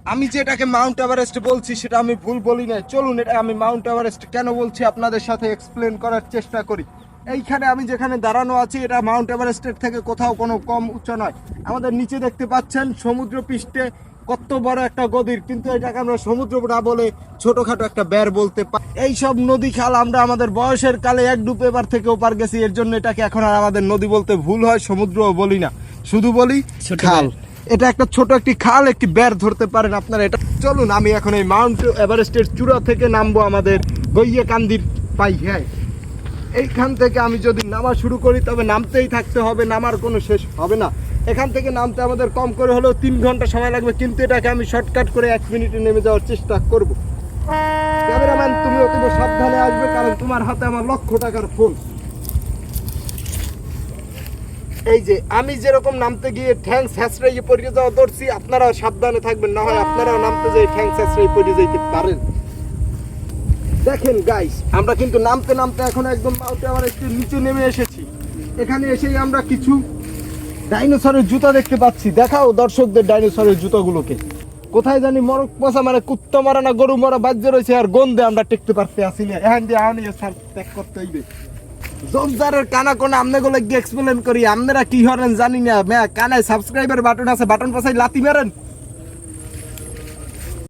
আমি যেটাকে Mount Everest বলছি সেটা আমি ভুল বলি না। চলুন এটা আমি মাউন্ট এভারেস্ট কেন বলছি আপনাদের সাথে এক্সপ্লেন করার চেষ্টা করি। এইখানে আমি যেখানে দাঁড়ানো আছি এটা মাউন্ট এভারেস্টের থেকে কোথাও কোনো কম উচ্চ নয়। আমাদের নিচে দেখতে পাচ্ছেন সমুদ্র পৃষ্ঠে কত বড় একটা গদির, কিন্তু এটাকে আমরা সমুদ্র না বলে ছোটখাটো একটা বের বলতে পারি। এই সব নদী খাল আমরা আমাদের বয়সের কালে এক ডুব এবার থেকে ওপার গেছি, এর জন্য এটাকে এখন আর আমাদের নদী বলতে ভুল হয়, সমুদ্রও বলি না, শুধু বলি খাল। এটা একটা ছোট একটি খাল, একটি বের ধরতে পারেন আপনারা এটা। চলুন আমি এখন এই মাউন্ট এভারেস্টের চূড়া থেকে নামবো আমাদের গইয়াকান্দির পাই। হ্যাঁ, এইখান থেকে আমি যদি নামা শুরু করি তবে নামতেই থাকতে হবে, নামার কোনো শেষ হবে না। এখান থেকে নামতে আমাদের কম করে হলেও 3 ঘন্টা সময় লাগবে, কিন্তু এটাকে আমি শর্টকাট করে 1 মিনিটে নেমে যাওয়ার চেষ্টা করব। ক্যামেরাম্যান তুমি অতীব সাবধানে আসবে, কারণ তোমার হাতে আমার লক্ষ টাকার ফোন। এই যে আমি যেরকম নামতে গিয়ে ঠ্যাং স্যাঁচড়াইয়ে পড়ে যাওয়া ধরছি, আপনারাও সাবধানে থাকবেন, না হয় আপনারাও নামতে যেয়ে ঠ্যাং স্যাঁচড়াইয়ে পড়ে যাইতে পারেন। দেখেন গাইস, আমরা কিন্তু নামতে নামতে এখন একদম মাউন্ট এভারেস্টের নিচে নেমে এসেছি। এখানে এসেই আমরা কিছু ডাইনোসরের জুতা দেখতে পাচ্ছি। দেখাও দর্শকদের ডাইনোসরের জুতাগুলোকে। কোথায় জানি মরক পচা মারা, কুত্তা মারা না গরু মারা বাজ্য রয়েছে, আর গন্ধে আমরা টেকতে পারতে আসি না। এখান দিয়ে আনিয়ে স্যার ত্যাগ করতে হইবে। জোরজারের কানা কোনা আমনেগুলো গিয়ে এক্সপ্লেন করি, আপনারা কি হরেন জানি না। কানায় সাবস্ক্রাইবার বাটন আছে, বাটন পাশাই লাতি মারেন।